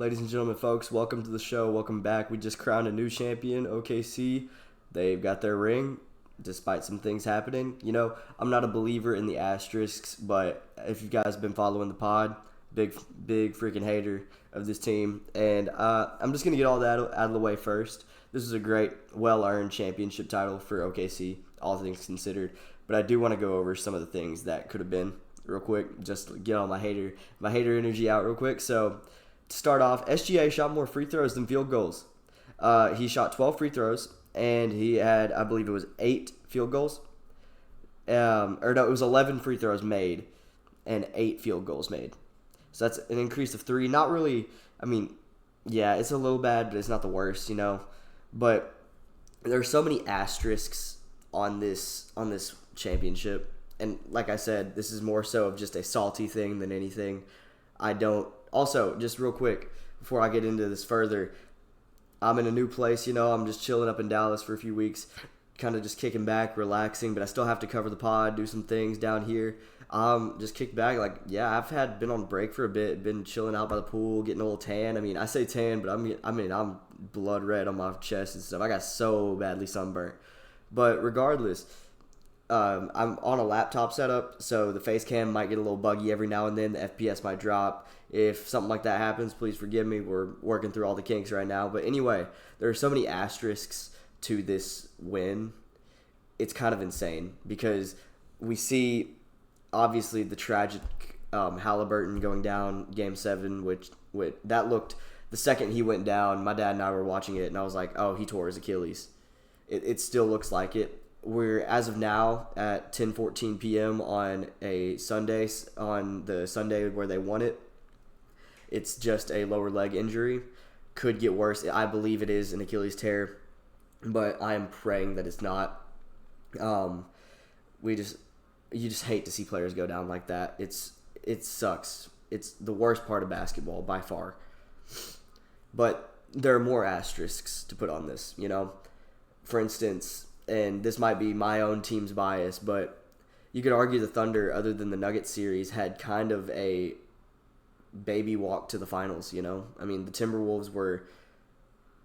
Ladies and gentlemen, folks, welcome to the show. Welcome back. We just crowned a new champion, OKC. They've got their ring, despite some things happening. I'm not a believer in the asterisks, but if you guys have been following the pod, big freaking hater of this team. And I'm just going to get all that out of the way first. This is a great, well-earned championship title for OKC, all things considered. But I do want to go over some of the things that could have been real quick, just to get all my hater energy out real quick. So, to start off, SGA shot more free throws than field goals. He shot 12 free throws, and he had, I believe it was 8 field goals. Or no, it was 11 free throws made and 8 field goals made. So that's an increase of 3. Not really, yeah, it's a little bad, but it's not the worst, But there's so many asterisks on this championship. And like I said, this is more so of just a salty thing than anything. Also, just real quick, before I get into this further, I'm in a new place, I'm just chilling up in Dallas for a few weeks, kind of just kicking back, relaxing, but I still have to cover the pod, do some things down here. Just kick back, I've been on break for a bit, been chilling out by the pool, getting a little tan. I say tan, but I'm blood red on my chest and stuff. I got so badly sunburnt. But regardless, I'm on a laptop setup, so the face cam might get a little buggy every now and then. The FPS might drop. If something like that happens, please forgive me. We're working through all the kinks right now. But anyway, there are so many asterisks to this win. It's kind of insane because we see, obviously, the tragic Halliburton going down Game 7, which that looked, the second he went down, my dad and I were watching it, and I was like, oh, he tore his Achilles. It still looks like it. We're, as of now, at 10:14 p.m. on a Sunday, on the Sunday where they won it. It's just a lower leg injury. Could get worse. I believe it is an Achilles tear, but I am praying that it's not. You just hate to see players go down like that. It sucks. It's the worst part of basketball by far. But there are more asterisks to put on this, For instance, and this might be my own team's bias, but you could argue the Thunder, other than the Nuggets series, had kind of a baby walk to the finals, the Timberwolves were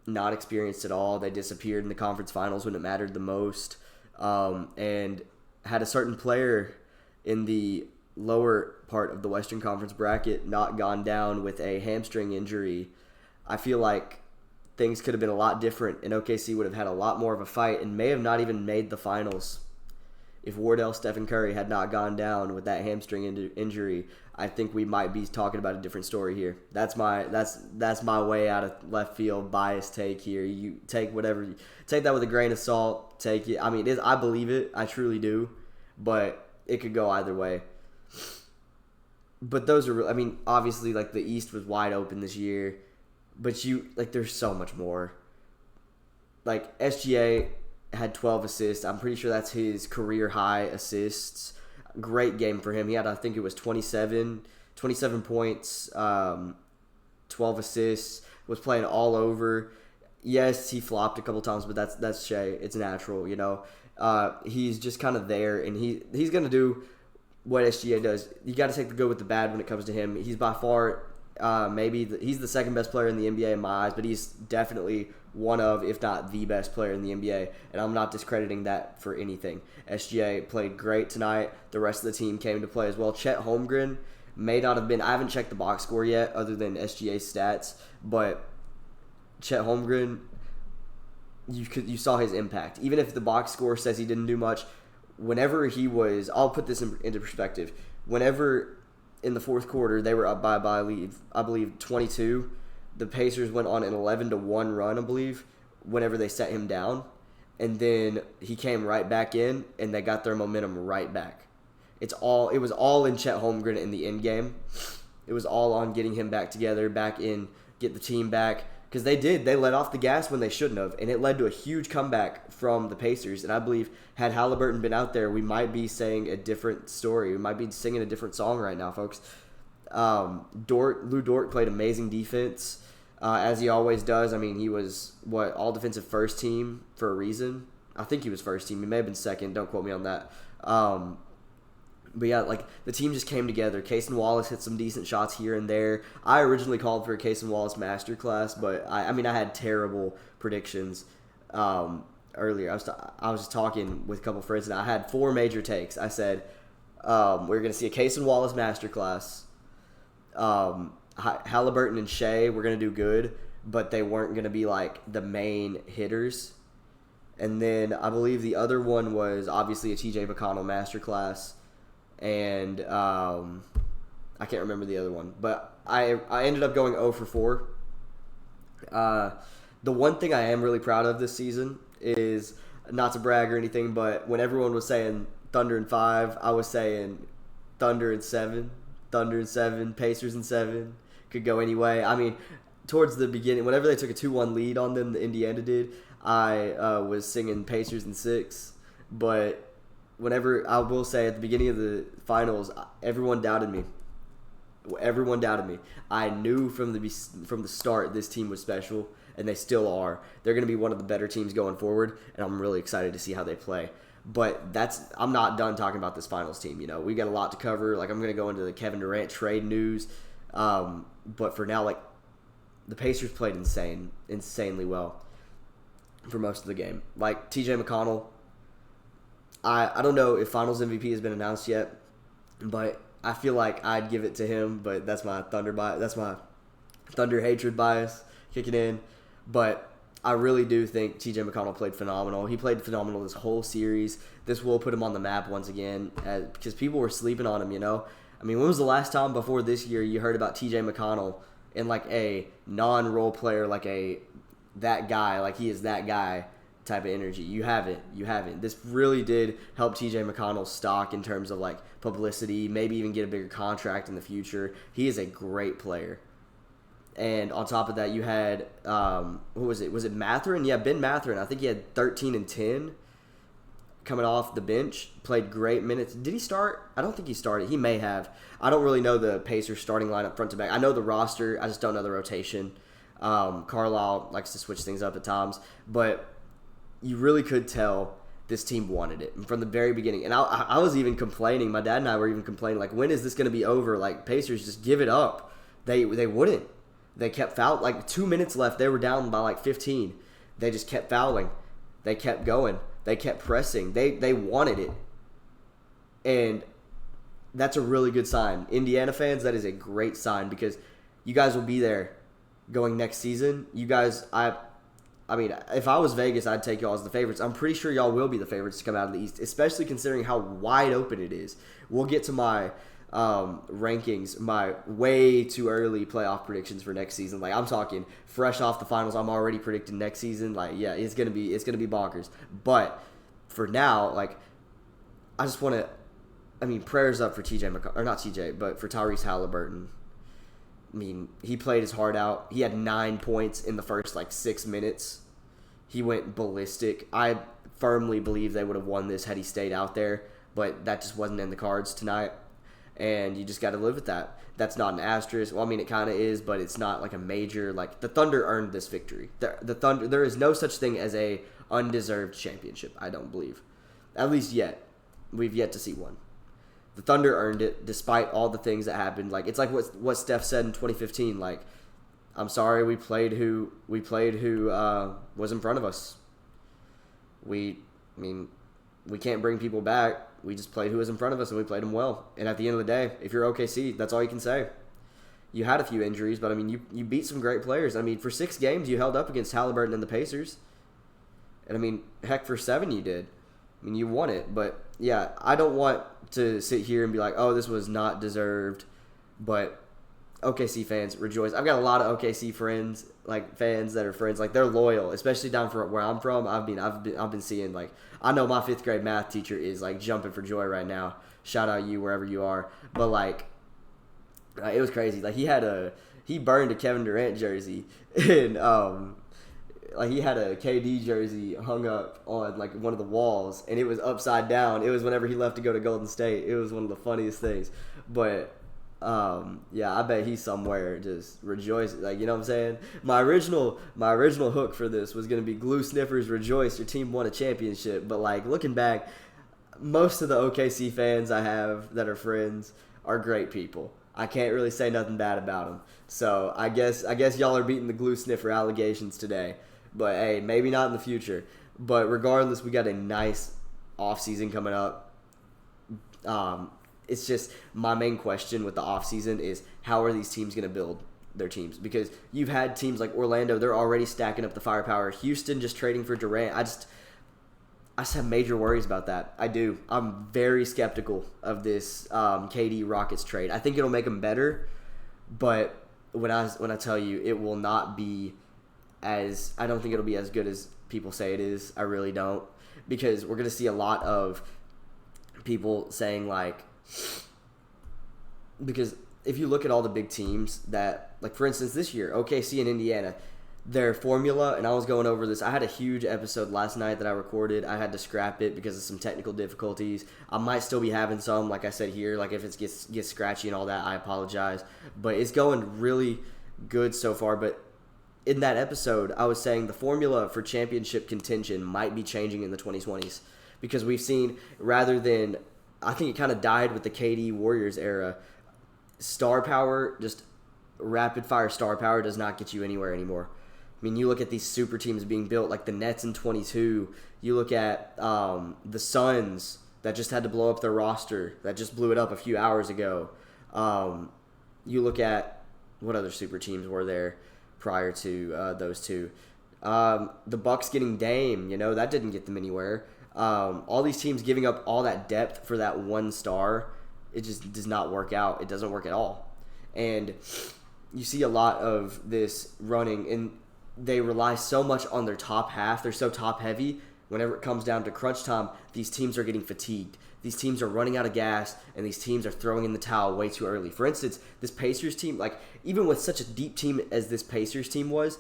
not experienced at all. They disappeared in the conference finals when it mattered the most, and had a certain player in the lower part of the Western Conference bracket not gone down with a hamstring injury. I feel like things could have been a lot different, and OKC would have had a lot more of a fight and may have not even made the finals. If Wardell Stephen Curry had not gone down with that hamstring injury, I think we might be talking about a different story here. That's my way out of left field bias take here. You take that with a grain of salt. Take it. I believe it. I truly do, but it could go either way. But those are, obviously, the East was wide open this year, but there's so much more. SGA had 12 assists. I'm pretty sure that's his career high assists. Great game for him. He had, I think it was 27 points, 12 assists, was playing all over. Yes, he flopped a couple times, but that's Shea. It's natural, He's just kind of there, and he's going to do what SGA does. You got to take the good with the bad when it comes to him. He's by far he's the second best player in the NBA in my eyes, but he's definitely one of, if not the best player in the NBA, and I'm not discrediting that for anything. SGA played great tonight. The rest of the team came to play as well. Chet Holmgren may not have been, I haven't checked the box score yet other than SGA's stats, but Chet Holmgren, you saw his impact. Even if the box score says he didn't do much, whenever he was, I'll put this into perspective, whenever in the fourth quarter they were up by I believe 22, the Pacers went on an 11-1 run, I believe, whenever they set him down, and then he came right back in, and they got their momentum right back. It was all in Chet Holmgren in the end game. It was all on getting him back together, back in, get the team back, because they let off the gas when they shouldn't have, and it led to a huge comeback from the Pacers. And I believe had Halliburton been out there, we might be saying a different story. We might be singing a different song right now, folks. Lou Dort played amazing defense, as he always does. He was, all defensive first team for a reason. I think he was first team. He may have been second. Don't quote me on that. But yeah, like the team just came together. Case and Wallace hit some decent shots here and there. I originally called for a Case and Wallace masterclass, but I mean I had terrible predictions earlier. I was just talking with a couple friends, and I had 4 major takes. I said we're going to see a Case and Wallace masterclass. Halliburton and Shea were going to do good, but they weren't going to be like the main hitters. And then I believe the other one was obviously a TJ McConnell masterclass. And I can't remember the other one, but I ended up going 0 for 4. The one thing I am really proud of this season is, not to brag or anything, but when everyone was saying Thunder in 5, I was saying Thunder in 7, Pacers in 7, could go anyway. I mean, towards the beginning, whenever they took a 2-1 lead on them, the Indiana did, I was singing Pacers in 6, but whenever, I will say, at the beginning of the finals, everyone doubted me. I knew from the start this team was special, and they still are. They're going to be one of the better teams going forward, and I'm really excited to see how they play. But I'm not done talking about this finals team. You know, we got a lot to cover. Like, I'm going to go into the Kevin Durant trade news. But for now, like, the Pacers played insanely well for most of the game. Like, TJ McConnell, I don't know if Finals MVP has been announced yet, but I feel like I'd give it to him. But that's my Thunder bias. That's my Thunder hatred bias kicking in. But I really do think TJ McConnell played phenomenal. He played phenomenal this whole series. This will put him on the map once again, because people were sleeping on him. You know, I mean, when was the last time before this year you heard about TJ McConnell in like a non-role player, like that guy, like he is that guy type of energy? You haven't. This really did help TJ McConnell's stock in terms of like publicity, maybe even get a bigger contract in the future. He is a great player. And on top of that, you had who was it? Was it Mathurin? Yeah, Ben Mathurin. I think he had 13 and 10 coming off the bench. Played great minutes. Did he start? I don't think he started. He may have. I don't really know the Pacers starting lineup front to back. I know the roster. I just don't know the rotation. Carlisle likes to switch things up at times, but you really could tell this team wanted it from the very beginning. And I was even complaining. My dad and I were even complaining, like, when is this going to be over? Like, Pacers, just give it up. They wouldn't. They kept fouling. Like, 2 minutes left, they were down by like 15. They just kept fouling. They kept going. They kept pressing. They wanted it. And that's a really good sign. Indiana fans, that is a great sign, because you guys will be there going next season. You guys, I mean, if I was Vegas, I'd take y'all as the favorites. I'm pretty sure y'all will be the favorites to come out of the East, especially considering how wide open it is. We'll get to my rankings, my way too early playoff predictions for next season. Like, I'm talking fresh off the finals, I'm already predicting next season. Like, yeah, it's gonna be bonkers. But for now, like, I just want to, I mean, prayers up for but for Tyrese Halliburton. I mean, he played his heart out. He had 9 points in the first, 6 minutes. He went ballistic. I firmly believe they would have won this had he stayed out there, but that just wasn't in the cards tonight, and you just got to live with that. That's not an asterisk. Well, I mean, it kind of is, but it's not like a major, the Thunder earned this victory. The Thunder, there is no such thing as a undeserved championship, I don't believe. At least yet. We've yet to see one. The Thunder earned it despite all the things that happened. It's like what Steph said in 2015. I'm sorry, we played who was in front of us. We can't bring people back. We just played who was in front of us, and we played them well. And at the end of the day, if you're OKC, that's all you can say. You had a few injuries, but I mean, you beat some great players. I mean, for 6 games, you held up against Halliburton and the Pacers. And I mean, heck, for 7 you did. I mean, you won it. But yeah, I don't want to sit here and be like, oh, this was not deserved. But OKC fans, rejoice. I've got a lot of OKC friends, fans that are friends. They're loyal, especially down for where I'm from. I've been seeing, I know my 5th grade math teacher is jumping for joy right now. Shout out you wherever you are. But it was crazy. He burned a Kevin Durant jersey, and he had a KD jersey hung up on one of the walls, and it was upside down. It was whenever he left to go to Golden State. It was one of the funniest things. But yeah, I bet he's somewhere just rejoicing. You know what I'm saying? My original hook for this was gonna be glue sniffers rejoice, your team won a championship. But looking back, most of the OKC fans I have that are friends are great people. I can't really say nothing bad about them. So I guess y'all are beating the glue sniffer allegations today. But hey, maybe not in the future. But regardless, we got a nice offseason coming up. It's just my main question with the offseason is how are these teams going to build their teams? Because you've had teams like Orlando, they're already stacking up the firepower. Houston just trading for Durant. I just have major worries about that. I do. I'm very skeptical of this KD Rockets trade. I think it'll make them better, but when I tell you it will not be as I don't think it'll be as good as people say it is. I really don't, because we're gonna see a lot of people saying because if you look at all the big teams that, like for instance this year, OKC and Indiana, their formula, and I was going over this. I had a huge episode last night that I recorded. I had to scrap it because of some technical difficulties. I might still be having some, like I said here. Like if it gets scratchy and all that, I apologize. But it's going really good so far. But in that episode, I was saying the formula for championship contention might be changing in the 2020s because we've seen, rather than, I think it kind of died with the KD Warriors era, star power, just rapid fire star power does not get you anywhere anymore. I mean, you look at these super teams being built, like the Nets in 22. You look at the Suns that just had to blow up their roster, that just blew it up a few hours ago. You look at what other super teams were there prior to those two. The Bucks getting Dame, that didn't get them anywhere. All these teams giving up all that depth for that one star, it just does not work out. It doesn't work at all. And you see a lot of this running, and they rely so much on their top half. They're so top heavy. Whenever it comes down to crunch time, these teams are getting fatigued. These teams are running out of gas, and these teams are throwing in the towel way too early. For instance, this Pacers team, like even with such a deep team as this Pacers team was,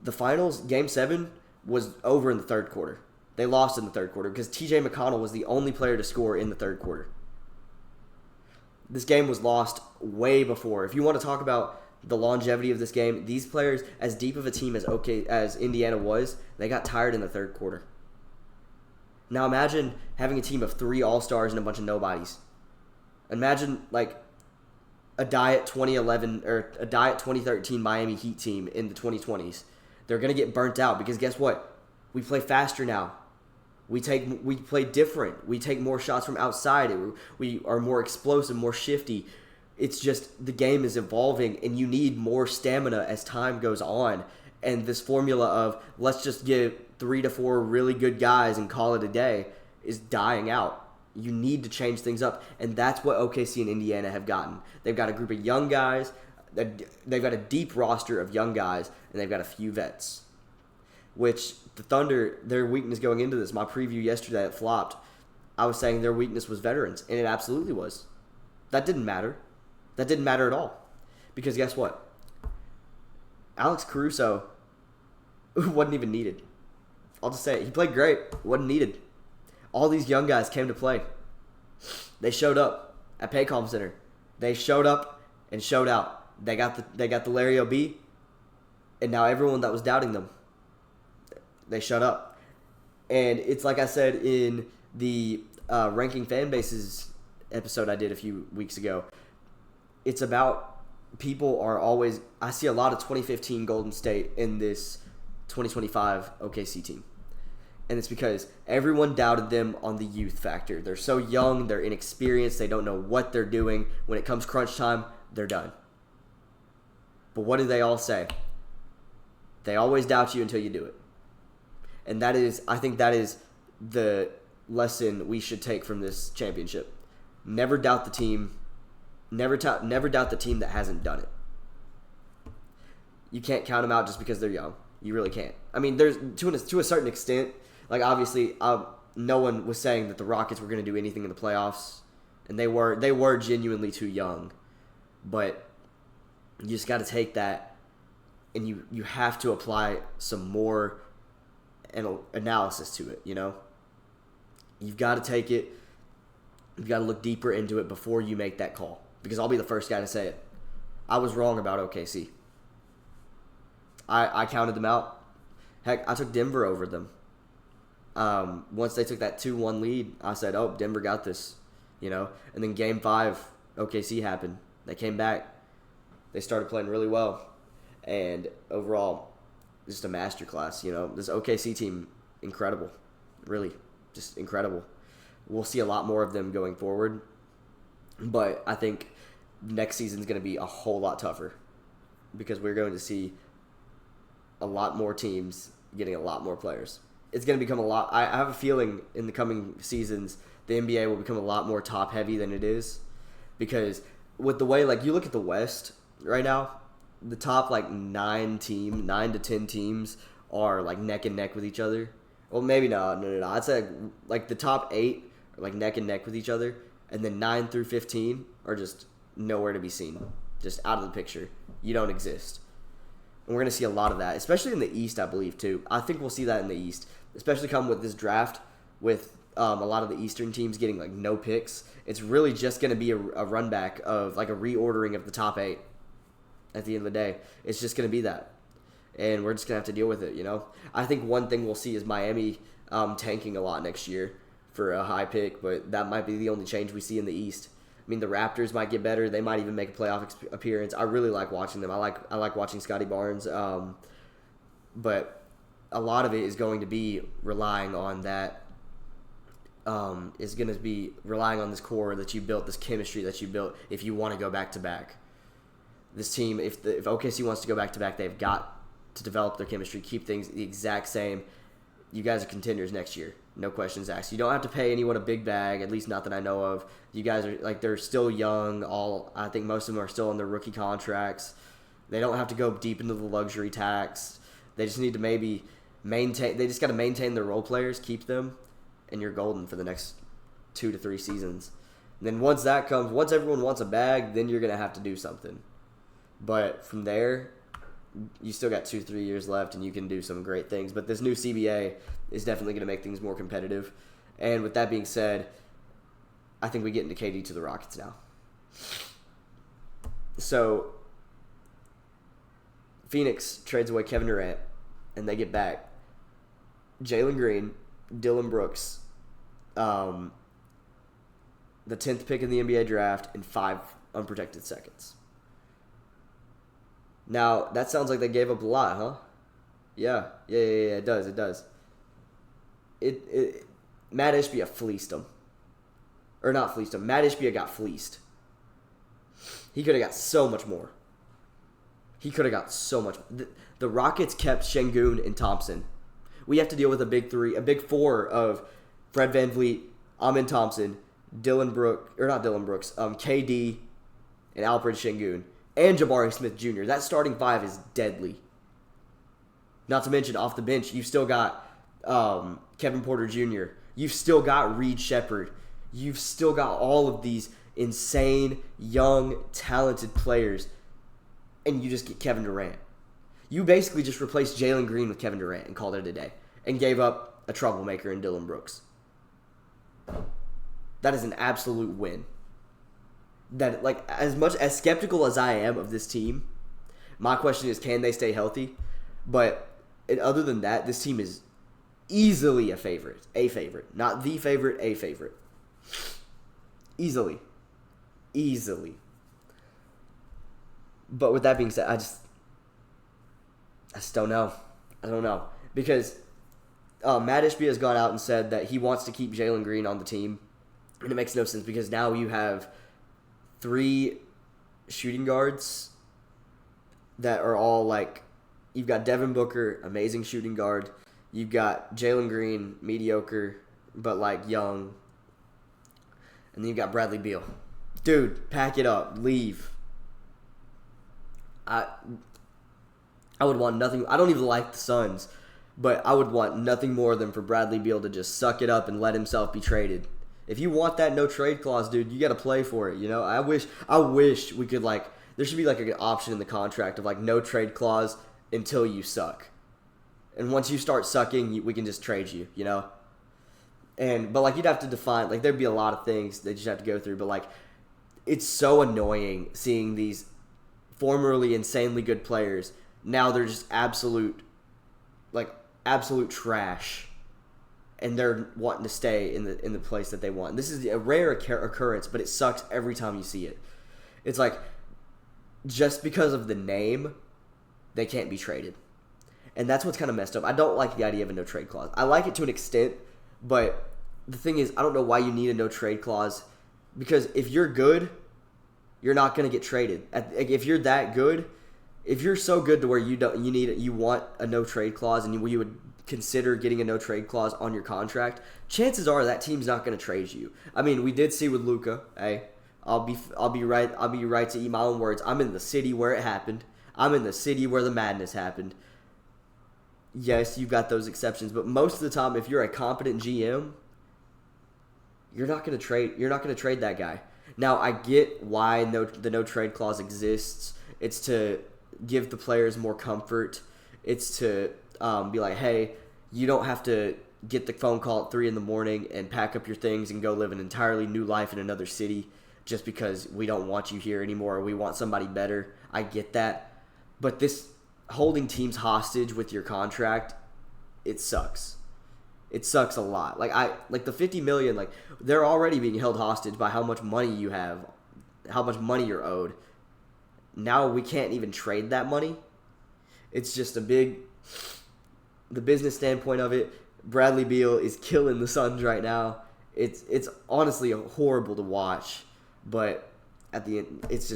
the finals, Game 7, was over in the third quarter. They lost in the third quarter because TJ McConnell was the only player to score in the third quarter. This game was lost way before. If you want to talk about the longevity of this game, these players, as deep of a team as Indiana was, they got tired in the third quarter. Now imagine having a team of 3 all-stars and a bunch of nobodies. Imagine like a Diet 2011 or a Diet 2013 Miami Heat team in the 2020s. They're going to get burnt out because guess what? We play faster now. We play different. We take more shots from outside. We are more explosive, more shifty. It's just the game is evolving, and you need more stamina as time goes on. And this formula of let's just get 3 to 4 really good guys and call it a day is dying out. You need to change things up, and that's what OKC and Indiana have gotten. They've got a group of young guys. They've got a deep roster of young guys, and they've got a few vets. Which the Thunder, their weakness going into this, my preview yesterday that flopped, I was saying their weakness was veterans, and it absolutely was. That didn't matter. That didn't matter at all. Because guess what? Alex Caruso wasn't even needed. I'll just say it. He played great. Wasn't needed. All these young guys came to play. They showed up at Paycom Center. They showed up and showed out. They got the Larry O.B., and now everyone that was doubting them, they shut up. And it's like I said in the Ranking Fan Bases episode I did a few weeks ago. It's about people are always... I see a lot of 2015 Golden State in this 2025 OKC team. And it's because everyone doubted them on the youth factor. They're so young, they're inexperienced, they don't know what they're doing. When it comes crunch time, they're done. But what do they all say? They always doubt you until you do it. And I think that is the lesson we should take from this championship. Never doubt the team. Never doubt the team that hasn't done it. You can't count them out just because they're young. You really can't. I mean, there's to a certain extent. Like obviously, no one was saying that the Rockets were going to do anything in the playoffs, and they were genuinely too young. But you just got to take that, and you have to apply some more analysis to it. You've got to take it. You've got to look deeper into it before you make that call. Because I'll be the first guy to say it. I was wrong about OKC. I counted them out. Heck, I took Denver over them. Once they took that 2-1 lead, I said, oh, Denver got this, And then Game 5, OKC happened. They came back. They started playing really well. And overall, just a masterclass, This OKC team, incredible. Really, just incredible. We'll see a lot more of them going forward. But I think next season is going to be a whole lot tougher because we're going to see a lot more teams getting a lot more players. It's going to become a lot. I have a feeling in the coming seasons, the NBA will become a lot more top heavy than it is because with the way, you look at the West right now, the top 9 to 10 teams are neck and neck with each other. Well, maybe no. I'd say the top 8 are neck and neck with each other, and then 9 through 15 are just nowhere to be seen, just out of the picture. You don't exist. And we're going to see a lot of that, especially in the East, I believe, too. I think we'll see that in the East, especially come with this draft with a lot of the Eastern teams getting, no picks. It's really just going to be a run back of, a reordering of the top 8 at the end of the day. It's just going to be that. And we're just going to have to deal with it, I think one thing we'll see is Miami tanking a lot next year for a high pick, but that might be the only change we see in the East. I mean, the Raptors might get better. They might even make a playoff appearance. I really like watching them. I like watching Scotty Barnes. But a lot of it is going to be relying on that. Is going to be relying on this core that you built, this chemistry that you built. If you want to go back to back, this team, if OKC wants to go back to back, they've got to develop their chemistry, keep things the exact same. You guys are contenders next year. No questions asked. You don't have to pay anyone a big bag, at least not that I know of. You guys are they're still young. I think most of them are still on their rookie contracts. They don't have to go deep into the luxury tax. They just need to maybe maintain. They just got to maintain their role players, keep them, and you're golden for the next 2 to 3 seasons. And then once that comes, once everyone wants a bag, then you're gonna have to do something. But from there, you still got 2-3 years left, and you can do some great things. But this new CBA is definitely going to make things more competitive. And with that being said, I think we get into KD to the Rockets now. So Phoenix trades away Kevin Durant, and they get back Jalen Green, Dillon Brooks, the 10th pick in the NBA draft, and 5 unprotected seconds. Now, that sounds like they gave up a lot, huh? Yeah, it does. Matt Ishbia fleeced them. Or not fleeced them. Matt Ishbia got fleeced. He could have got so much more. The Rockets kept Şengün and Thompson. We have to deal with a big 4 of Fred VanVleet, Amin Thompson, KD, and Alfred Şengün. And Jabari Smith Jr. That starting 5 is deadly. Not to mention, off the bench, you've still got Kevin Porter Jr. You've still got Reed Shepherd. You've still got all of these insane, young, talented players. And you just get Kevin Durant. You basically just replaced Jalen Green with Kevin Durant and called it a day. And gave up a troublemaker in Dillon Brooks. That is an absolute win. That, as much as skeptical as I am of this team, my question is, can they stay healthy? But other than that, this team is easily a favorite. Not the favorite, a favorite. Easily. But with that being said, I just don't know. I don't know. Because Matt Ishbia has gone out and said that he wants to keep Jalen Green on the team. And it makes no sense because now you have 3 shooting guards that are all you've got Devin Booker, amazing shooting guard. You've got Jalen Green, mediocre, but young. And then you've got Bradley Beal. Dude, pack it up. Leave. I would want nothing. I don't even like the Suns, but I would want nothing more than for Bradley Beal to just suck it up and let himself be traded. If you want that no trade clause, dude, you got to play for it. I wish we could there should be an option in the contract of no trade clause until you suck, and once you start sucking, we can just trade you. But you'd have to define there'd be a lot of things that you have to go through. But it's so annoying seeing these formerly insanely good players now they're just absolute trash. and they're wanting to stay in the place that they want. This is a rare occurrence, but it sucks every time you see it. It's like just because of the name, they can't be traded. And that's what's kind of messed up. I don't like the idea of a no-trade clause. I like it to an extent, but the thing is, I don't know why you need a no-trade clause, because if you're good, you're not going to get traded. If you're that good, if you're so good to where you want a no-trade clause and you would consider getting a no-trade clause on your contract, chances are that team's not going to trade you. I mean, we did see with Luka. Hey, I'll be right to eat my own words. I'm in the city where it happened. I'm in the city where the madness happened. Yes, you've got those exceptions, but most of the time, if you're a competent GM, you're not going to trade that guy. Now, I get why the no trade clause exists. It's to give the players more comfort. It's to be like, hey, you don't have to get the phone call at 3 a.m. and pack up your things and go live an entirely new life in another city just because we don't want you here anymore or we want somebody better. I get that. But this holding teams hostage with your contract, it sucks. It sucks a lot. Like the $50 million, like they're already being held hostage by how much money you have, how much money you're owed. Now we can't even trade that money. It's just the business standpoint of it. Bradley Beal is killing the Suns right now. It's honestly horrible to watch, but at the end, it's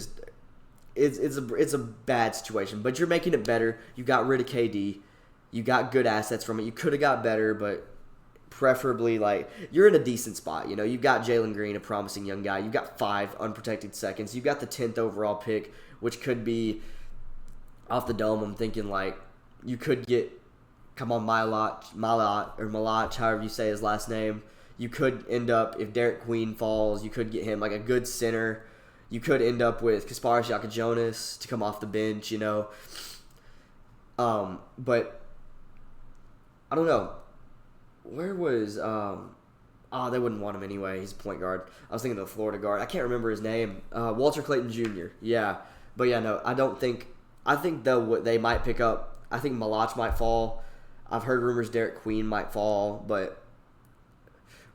a bad situation. But you're making it better. You got rid of KD. You got good assets from it. You could have got better, but preferably, like, you're in a decent spot. You know, you've got Jalen Green, a promising young guy. You've got 5 unprotected seconds. You've got the 10th overall pick, which could be off the dome. I'm thinking, like, you could get, Malach, however you say his last name. You could end up, if Derek Queen falls, you could get him, like, a good center. You could end up with Kasparas Giannis to come off the bench, you know. But I don't know. Where was they wouldn't want him anyway. He's a point guard. I was thinking of the Florida guard. I can't remember his name. Walter Clayton Jr. Yeah. But yeah, no, I think though what they might pick up, I think Malach might fall. I've heard rumors Derek Queen might fall, but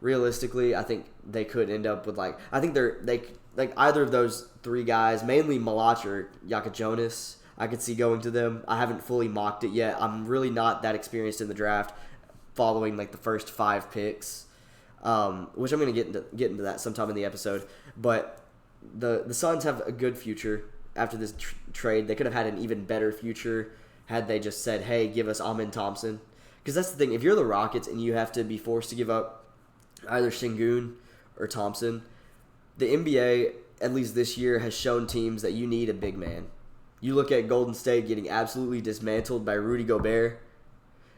realistically, I think they could end up with either of those 3 guys, mainly Malach or Jonas. I could see going to them. I haven't fully mocked it yet. I'm really not that experienced in the draft, following like the first 5 picks, which I'm going to get into that sometime in the episode. But the Suns have a good future after this trade. They could have had an even better future had they just said, hey, give us Amin Thompson. Because that's the thing. If you're the Rockets and you have to be forced to give up either Şengün or Thompson, the NBA, at least this year, has shown teams that you need a big man. You look at Golden State getting absolutely dismantled by Rudy Gobert.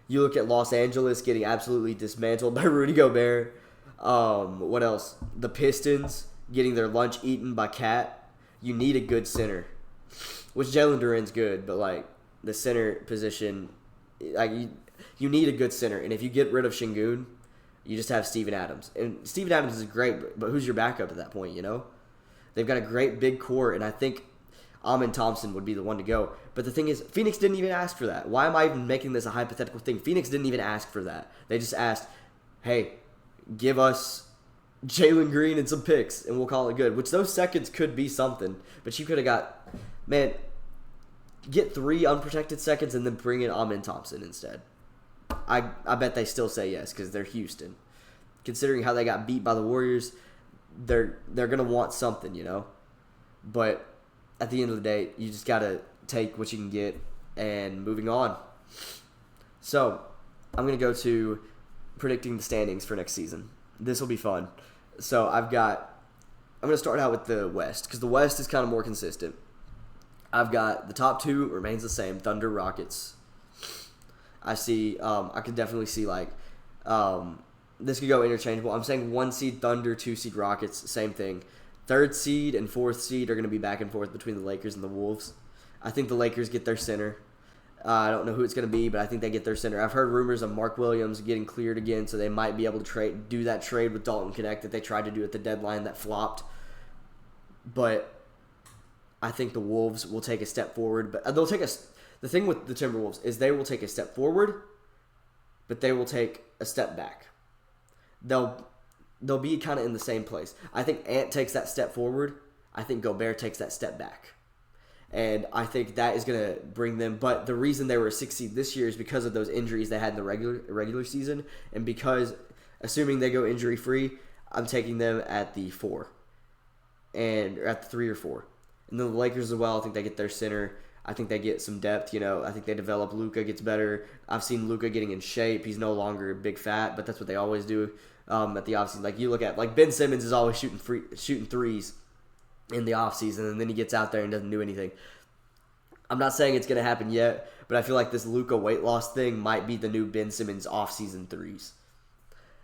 You look at Los Angeles getting absolutely dismantled by Rudy Gobert. What else? The Pistons getting their lunch eaten by Cat. You need a good center. Which Jalen Durant's good, but like the center position, like you need a good center. And if you get rid of Şengün, you just have Steven Adams. And Steven Adams is great, but who's your backup at that point, you know? They've got a great big core, and I think Amin Thompson would be the one to go. But the thing is, Phoenix didn't even ask for that. Why am I even making this a hypothetical thing? Phoenix didn't even ask for that. They just asked, hey, give us Jalen Green and some picks, and we'll call it good. Which those seconds could be something. But you could have got, man, get 3 unprotected seconds and then bring in Amin Thompson instead. I bet they still say yes because they're Houston. Considering how they got beat by the Warriors, they're going to want something, you know? But at the end of the day, you just got to take what you can get and moving on. So, I'm going to go to predicting the standings for next season. This will be fun. So, I'm going to start out with the West because the West is kind of more consistent. I've got the top 2 remains the same, Thunder, Rockets. I could definitely see this could go interchangeable. I'm saying 1 seed Thunder, 2 seed Rockets, same thing. 3rd seed and 4th seed are going to be back and forth between the Lakers and the Wolves. I think the Lakers get their center. I don't know who it's going to be, but I think they get their center. I've heard rumors of Mark Williams getting cleared again, so they might be able to do that trade with Dalton Connect that they tried to do at the deadline that flopped. But I think the Wolves will take a step forward. But the thing with the Timberwolves is they will take a step forward, but they will take a step back. they'll be kind of in the same place. I think Ant takes that step forward. I think Gobert takes that step back. And I think that is going to bring them. But the reason they were a 6 seed this year is because of those injuries they had in the regular season. And because, assuming they go injury free, I'm taking them at the 4. And or at the 3 or 4. And then the Lakers as well, I think they get their center. I think they get some depth. I think they develop. Luka gets better. I've seen Luka getting in shape. He's no longer big fat, but that's what they always do at the offseason. Like you look at, like Ben Simmons is always shooting threes in the offseason, and then he gets out there and doesn't do anything. I'm not saying it's going to happen yet, but I feel like this Luka weight loss thing might be the new Ben Simmons offseason threes.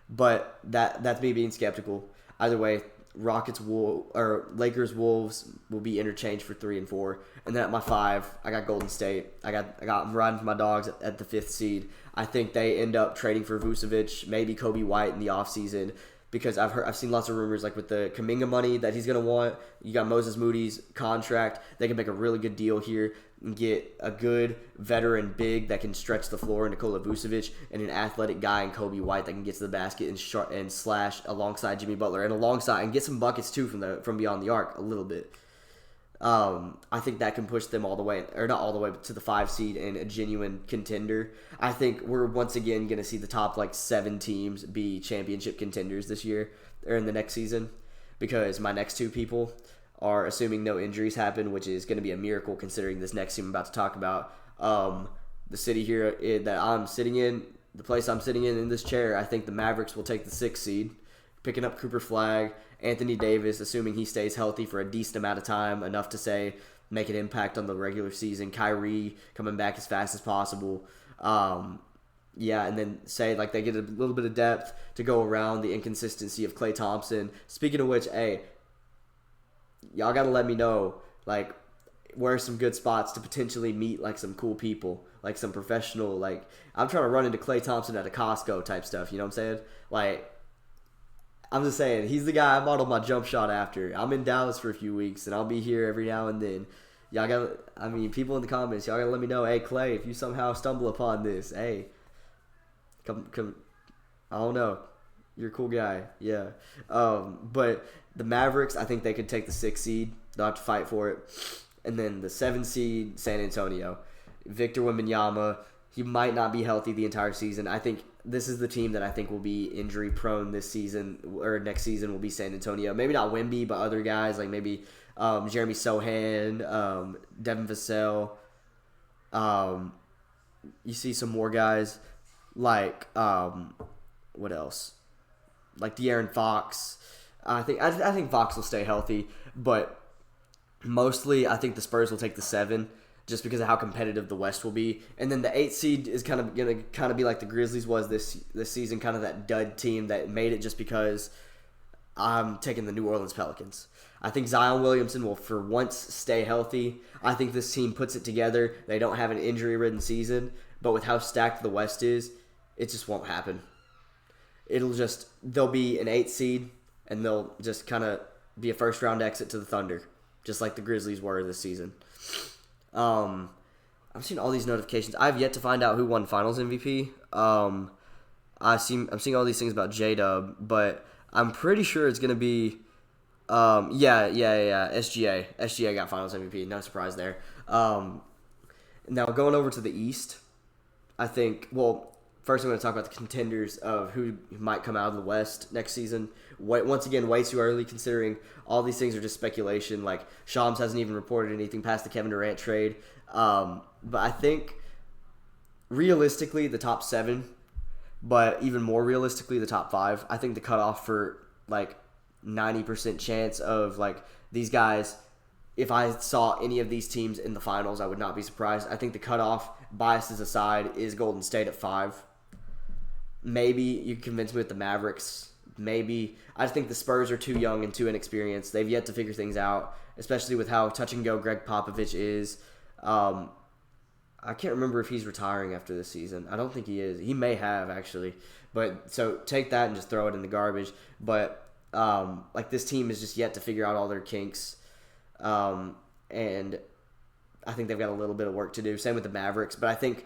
But that's me being skeptical. Either way, Lakers Wolves will be interchanged for 3 and 4, and then at my 5, I got Golden State. I'm riding for my dogs at the 5th seed. I think they end up trading for Vucevic, maybe Kobe White in the offseason, because I've seen lots of rumors like with the Kuminga money that he's gonna want. You got Moses Moody's contract. They can make a really good deal here and get a good veteran big that can stretch the floor in Nikola Vucevic, and an athletic guy in Kobe White that can get to the basket and slash alongside Jimmy Butler and get some buckets too from beyond the arc a little bit. I think that can push them all the way, or not all the way, but to the 5 seed and a genuine contender. I think we're once again going to see the top 7 teams be championship contenders this year or in the next season, because my next 2 people are, assuming no injuries happen, which is going to be a miracle considering this next team I'm about to talk about. The city here that I'm sitting in, the place I'm sitting in this chair, I think the Mavericks will take the 6th seed, picking up Cooper Flagg, Anthony Davis, assuming he stays healthy for a decent amount of time, enough to say make an impact on the regular season. Kyrie coming back as fast as possible. And then say they get a little bit of depth to go around the inconsistency of Klay Thompson. Speaking of which, hey, y'all got to let me know where are some good spots to potentially meet some cool people, some professional. I'm trying to run into Klay Thompson at a Costco type stuff. You know what I'm saying? I'm just saying, he's the guy I modeled my jump shot after. I'm in Dallas for a few weeks, and I'll be here every now and then. People in the comments, y'all gotta let me know, hey, Clay, if you somehow stumble upon this, hey, come, I don't know. You're a cool guy, yeah. But the Mavericks, I think they could take the 6th seed. They'll have to fight for it. And then the 7 seed, San Antonio. Victor Wembanyama, he might not be healthy the entire season. I think this is the team that I think will be injury prone this season, or next season will be San Antonio. Maybe not Wemby, but other guys maybe Jeremy Sohan, Devin Vassell. You see some more guys what else? De'Aaron Fox. I think Fox will stay healthy, but mostly I think the Spurs will take the 7. Just because of how competitive the West will be. And then the 8th seed is going to be like the Grizzlies was this season, kind of that dud team that made it just because I'm taking the New Orleans Pelicans. I think Zion Williamson will, for once, stay healthy. I think this team puts it together. They don't have an injury-ridden season, but with how stacked the West is, it just won't happen. They'll be an 8th seed, and they'll just kind of be a first-round exit to the Thunder, just like the Grizzlies were this season. I'm seeing all these notifications. I've yet to find out who won Finals MVP. I'm seeing all these things about J-Dub, but I'm pretty sure it's gonna be, SGA. SGA got Finals MVP. No surprise there. Now going over to the East, I think. Well, first I'm going to talk about the contenders of who might come out of the West next season. Once again, way too early considering all these things are just speculation. Shams hasn't even reported anything past the Kevin Durant trade. But I think realistically the top 7, but even more realistically the top 5. I think the cutoff for 90% chance of these guys, if I saw any of these teams in the finals, I would not be surprised. I think the cutoff, biases aside, is Golden State at 5. Maybe you can convince me with the Mavericks. Maybe. I just think the Spurs are too young and too inexperienced. They've yet to figure things out, especially with how touch-and-go Greg Popovich is. I can't remember if he's retiring after this season. I don't think he is. He may have, actually. But so take that and just throw it in the garbage. But this team is just yet to figure out all their kinks. And I think they've got a little bit of work to do. Same with the Mavericks. But I think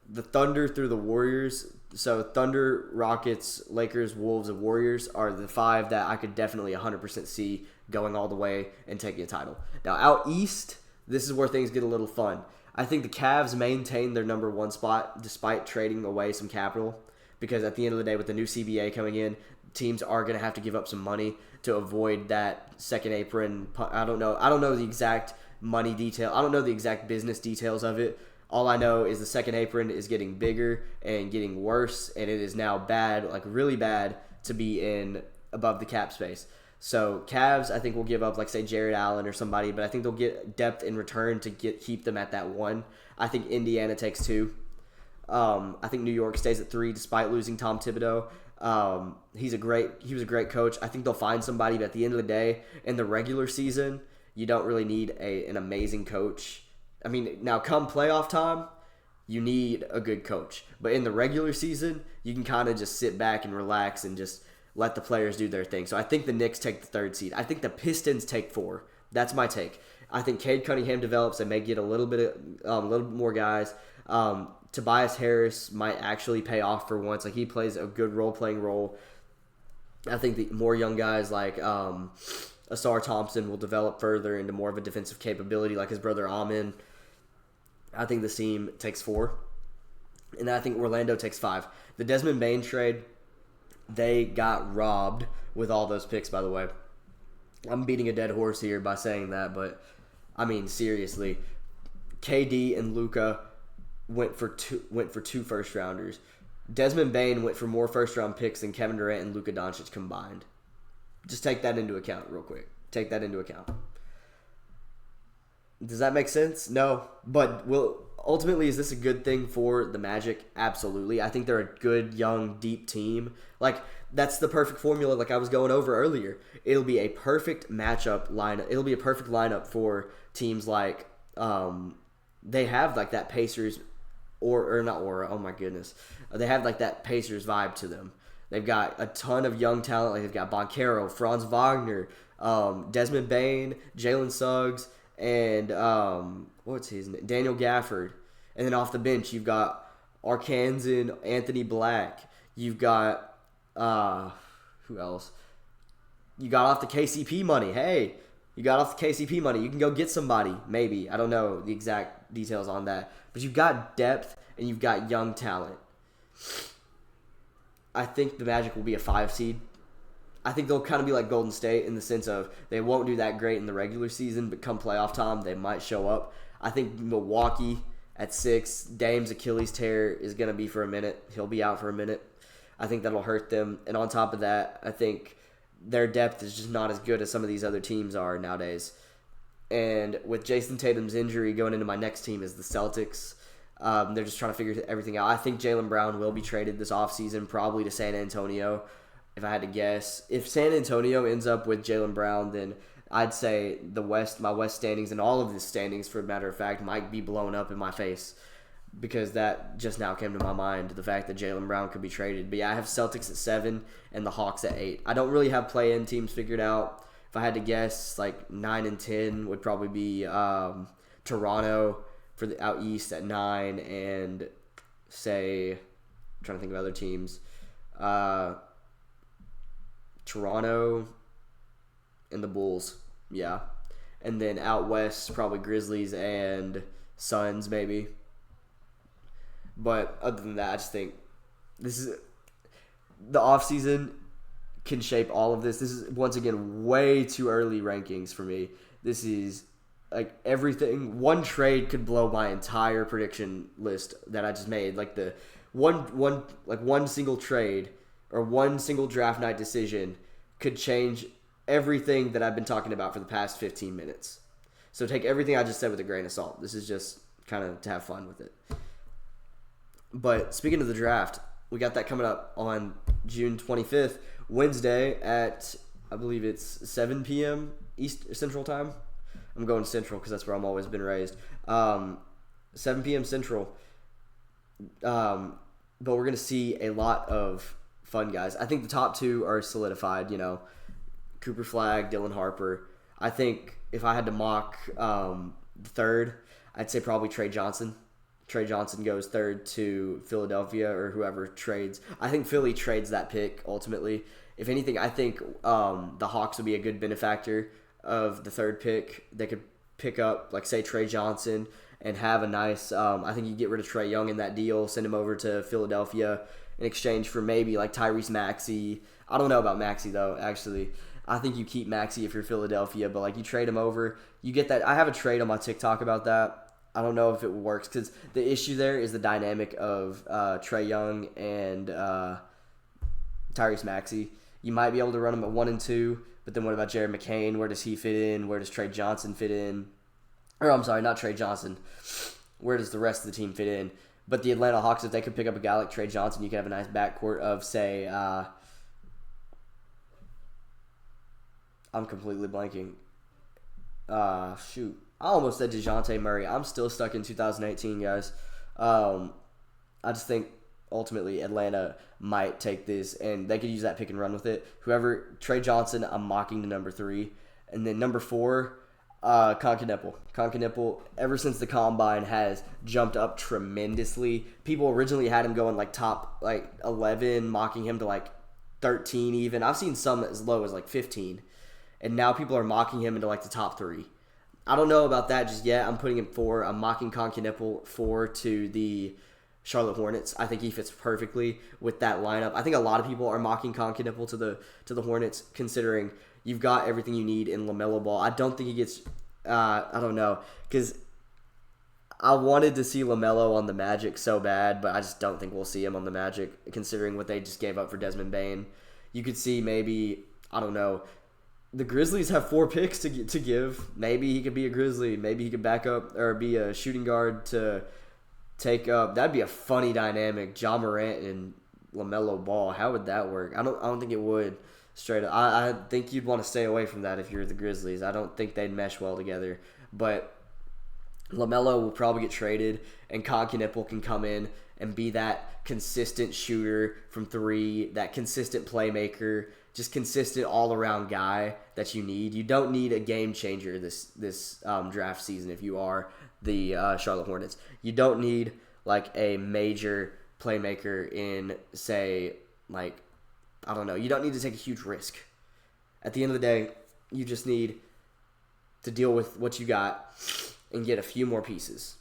the Thunder through the Warriors. So Thunder, Rockets, Lakers, Wolves, and Warriors are the 5 that I could definitely 100% see going all the way and taking a title. Now out east, this is where things get a little fun. I think the Cavs maintain their number 1 spot despite trading away some capital, because at the end of the day, with the new CBA coming in, teams are going to have to give up some money to avoid that second apron. I don't know the exact money detail. I don't know the exact business details of it. All I know is the second apron is getting bigger and getting worse, and it is now bad, like really bad, to be in above the cap space. So Cavs, I think, will give up, like, say, Jared Allen or somebody, but I think they'll get depth in return to keep them at that 1. I think Indiana takes 2. I think New York stays at 3 despite losing Tom Thibodeau. He was a great coach. I think they'll find somebody, but at the end of the day, in the regular season, you don't really need an amazing coach. I mean, now come playoff time, you need a good coach. But in the regular season, you can kind of just sit back and relax and just let the players do their thing. So I think the Knicks take the 3rd seed. I think the Pistons take 4. That's my take. I think Cade Cunningham develops. They may get a little bit more guys. Tobias Harris might actually pay off for once. Like, he plays a good role-playing role. I think the more young guys like Asar Thompson will develop further into more of a defensive capability, like his brother Amin. I think the team takes 4. And I think Orlando takes 5. The Desmond Bane trade, they got robbed with all those picks, by the way. I'm beating a dead horse here by saying that, but, I mean, seriously. KD and Luka went for two first-rounders. Desmond Bane went for more first-round picks than Kevin Durant and Luka Doncic combined. Just take that into account real quick. Take that into account. Does that make sense? No. But ultimately, is this a good thing for the Magic? Absolutely. I think they're a good, young, deep team. Like, that's the perfect formula like I was going over earlier. It'll be a perfect matchup lineup. It'll be a perfect lineup for teams like they have like that Pacers or not Aura. Oh my goodness. They have like that Pacers vibe to them. They've got a ton of young talent. Like, they've got Boncaro, Franz Wagner, Desmond Bane, Jalen Suggs, and what's his name? Daniel Gafford. And then off the bench, you've got Arkansan, Anthony Black. You've got who else? You got off the KCP money. Hey, you got off the KCP money. You can go get somebody, maybe. I don't know the exact details on that. But you've got depth and you've got young talent. I think the Magic will be a 5 seed. I think they'll kind of be like Golden State in the sense of they won't do that great in the regular season, but come playoff time, they might show up. I think Milwaukee at 6, Dame's Achilles tear is going to be for a minute. He'll be out for a minute. I think that'll hurt them. And on top of that, I think their depth is just not as good as some of these other teams are nowadays. And with Jason Tatum's injury, going into my next team is the Celtics. They're just trying to figure everything out. I think Jaylen Brown will be traded this offseason, probably to San Antonio, if I had to guess. If San Antonio ends up with Jaylen Brown, then I'd say my West standings, and all of the standings, for a matter of fact, might be blown up in my face, because that just now came to my mind, the fact that Jaylen Brown could be traded. But yeah, I have Celtics at 7 and the Hawks at 8. I don't really have play-in teams figured out. If I had to guess, like 9 and 10 would probably be Toronto for the out east at 9, and say, I'm trying to think of other teams. Toronto and the Bulls, yeah. And then out west, probably Grizzlies and Suns, maybe. But other than that, I just think this is the offseason can shape all of this. This is, once again, way too early rankings for me. This is like everything. One trade could blow my entire prediction list that I just made. Like the one single trade or one single draft night decision could change everything that I've been talking about for the past 15 minutes. So take everything I just said with a grain of salt. This is just kind of to have fun with it. But speaking of the draft, we got that coming up on June 25th, Wednesday at, I believe it's 7 p.m. East Central Time. I'm going Central because that's where I'm always been raised. 7 p.m. Central. But we're going to see a lot of fun guys. I think the top 2 are solidified, Cooper Flagg, Dylan Harper. I think if I had to mock the third, I'd say probably Trey Johnson. Trey Johnson goes third to Philadelphia or whoever trades. I think Philly trades that pick ultimately. If anything, I think the Hawks would be a good benefactor of the third pick. They could pick up, like, say, Trey Johnson and have a nice I think you get rid of Trae Young in that deal, send him over to Philadelphia in exchange for maybe, like, Tyrese Maxey. I don't know about Maxey, though, actually. I think you keep Maxey if you're Philadelphia, but, like, you trade him over. You get that. I have a trade on my TikTok about that. I don't know if it works because the issue there is the dynamic of Trae Young and Tyrese Maxey. You might be able to run them at 1 and 2, but then what about Jared McCain? Where does he fit in? Where does Trey Johnson fit in? Or I'm sorry, not Trey Johnson. Where does the rest of the team fit in? But the Atlanta Hawks, if they could pick up a guy like Trey Johnson, you could have a nice backcourt of, say, I'm completely blanking. Shoot. I almost said DeJounte Murray. I'm still stuck in 2018, guys. I just think ultimately Atlanta might take this, and they could use that pick and run with it. Whoever, Trey Johnson, I'm mocking to number 3. And then number 4, Concanipple. Concanipple, ever since the Combine, has jumped up tremendously. People originally had him going like top 11, mocking him to like 13 even. I've seen some as low as like 15. And now people are mocking him into like the top 3. I don't know about that just yet. I'm putting him 4. I'm mocking Concanipple 4 to the Charlotte Hornets. I think he fits perfectly with that lineup. I think a lot of people are mocking Concanipple to the Hornets, considering you've got everything you need in LaMelo Ball. I don't think he gets. I don't know, because I wanted to see LaMelo on the Magic so bad, but I just don't think we'll see him on the Magic, considering what they just gave up for Desmond Bane. You could see maybe, I don't know. The Grizzlies have 4 picks to give. Maybe he could be a Grizzly. Maybe he could back up or be a shooting guard to take up. That'd be a funny dynamic. Ja Morant and LaMelo Ball. How would that work? I don't think it would. Straight up, I think you'd want to stay away from that if you're the Grizzlies. I don't think they'd mesh well together. But LaMelo will probably get traded, and Concanipple can come in and be that consistent shooter from 3, that consistent playmaker, just consistent all-around guy that you need. You don't need a game changer this draft season if you are the Charlotte Hornets. You don't need like a major playmaker in, say, like, I don't know. You don't need to take a huge risk. At the end of the day, you just need to deal with what you got and get a few more pieces.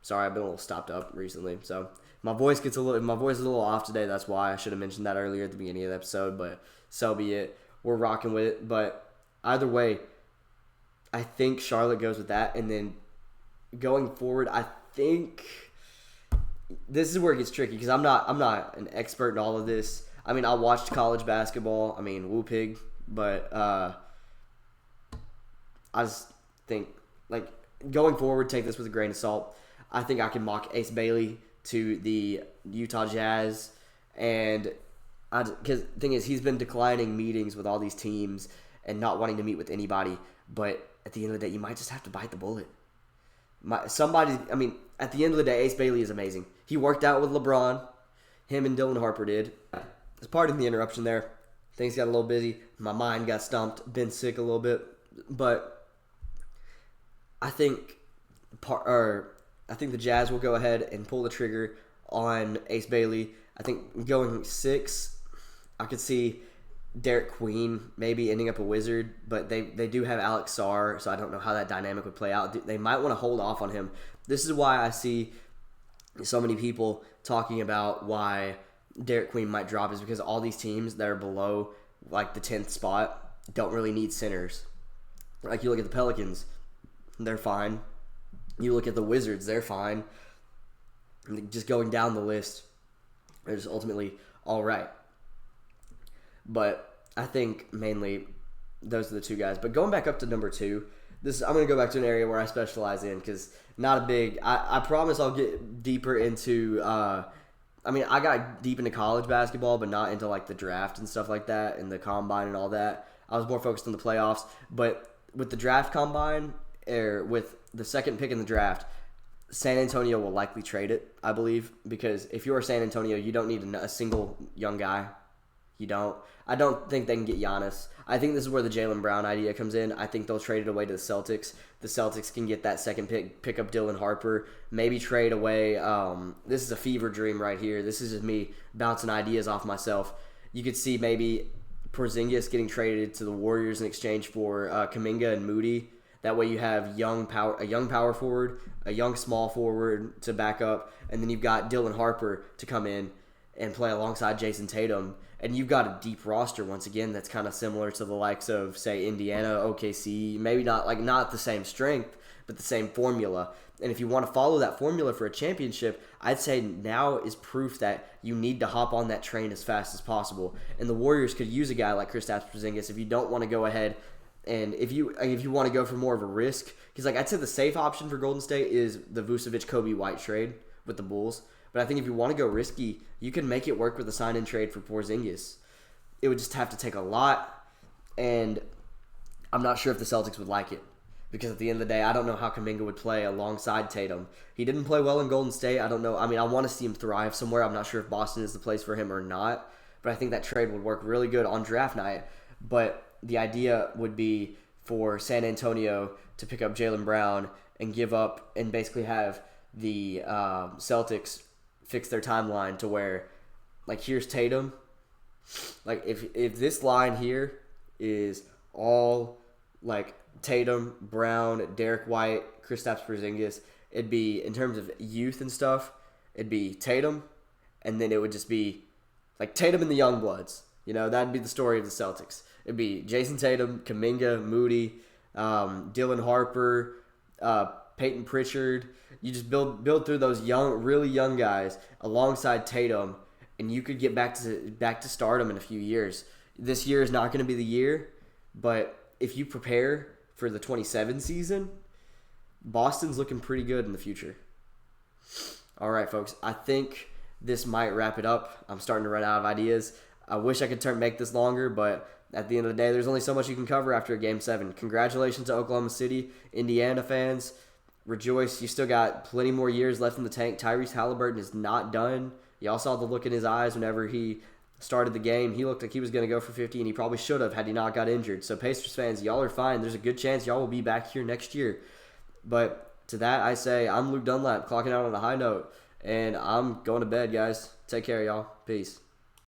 Sorry, I've been a little stopped up recently, so my voice is a little off today. That's why I should have mentioned that earlier at the beginning of the episode, but so be it. We're rocking with it, but either way, I think Charlotte goes with that, and then going forward, I think this is where it gets tricky because I'm not an expert in all of this. I mean, I watched college basketball. I mean, woo pig, but I just think, like, going forward, take this with a grain of salt. I think I can mock Ace Bailey to the Utah Jazz, and because the thing is, he's been declining meetings with all these teams and not wanting to meet with anybody. But at the end of the day, you might just have to bite the bullet. At the end of the day, Ace Bailey is amazing. He worked out with LeBron. Him and Dylan Harper did. Pardon the interruption there. Things got a little busy. My mind got stumped. Been sick a little bit. But I think the Jazz will go ahead and pull the trigger on Ace Bailey. I think going 6, I could see Derek Queen maybe ending up a Wizard, but they do have Alex Sarr, so I don't know how that dynamic would play out. They might want to hold off on him. This is why I see so many people talking about why Derek Queen might drop, is because all these teams that are below like the 10th spot don't really need centers. Like, you look at the Pelicans, they're fine. You look at the Wizards, they're fine. Just going down the list, they're just ultimately all right. But I think mainly those are the 2 guys. But going back up to number 2, I'm going to go back to an area where I specialize in, because I promise I'll get deeper into I got deep into college basketball, but not into like the draft and stuff like that, and the combine and all that. I was more focused on the playoffs. But with the draft combine, or with the second pick in the draft, San Antonio will likely trade it, I believe, because if you're San Antonio, you don't need a single young guy. You don't. I don't think they can get Giannis. I think this is where the Jaylen Brown idea comes in. I think they'll trade it away to the Celtics. The Celtics can get that second pick up Dylan Harper, maybe trade away. This is a fever dream right here. This is just me bouncing ideas off myself. You could see maybe Porzingis getting traded to the Warriors in exchange for Kuminga and Moody. That way you have a young power forward, a young small forward to back up, and then you've got Dylan Harper to come in and play alongside Jason Tatum. And you've got a deep roster once again that's kind of similar to the likes of, say, Indiana, OKC. Maybe not the same strength, but the same formula. And if you want to follow that formula for a championship, I'd say now is proof that you need to hop on that train as fast as possible. And the Warriors could use a guy like Kristaps Porzingis if you don't want to go ahead and if you want to go for more of a risk. Because I'd say the safe option for Golden State is the Vucevic-Kobe White trade with the Bulls. But I think if you want to go risky, you can make it work with a sign-in trade for Porzingis. It would just have to take a lot, and I'm not sure if the Celtics would like it. Because at the end of the day, I don't know how Kuminga would play alongside Tatum. He didn't play well in Golden State. I don't know. I mean, I want to see him thrive somewhere. I'm not sure if Boston is the place for him or not. But I think that trade would work really good on draft night. But the idea would be for San Antonio to pick up Jaylen Brown and give up and basically have the Celtics fix their timeline to where, like, here's Tatum. Like, if this line here is all, like, Tatum, Brown, Derek White, Kristaps Porzingis, it'd be, in terms of youth and stuff, it'd be Tatum, and then it would just be, like, Tatum and the Youngbloods. You know, that'd be the story of the Celtics. It'd be Jason Tatum, Kuminga, Moody, Dylan Harper, Peyton Pritchard. You just build through those really young guys alongside Tatum, and you could get back to stardom in a few years. This year is not going to be the year, but if you prepare for the 27 season, Boston's looking pretty good in the future. All right, folks. I think this might wrap it up. I'm starting to run out of ideas. I wish I could make this longer, but at the end of the day, there's only so much you can cover after a Game 7. Congratulations to Oklahoma City, Indiana fans. Rejoice. You still got plenty more years left in the tank. Tyrese Halliburton is not done. Y'all saw the look in his eyes whenever he started the game. He looked like he was going to go for 50, and he probably should have had he not got injured. So Pacers fans, y'all are fine. There's a good chance y'all will be back here next year. But to that, I say I'm Luke Dunlap, clocking out on a high note, and I'm going to bed, guys. Take care, y'all. Peace.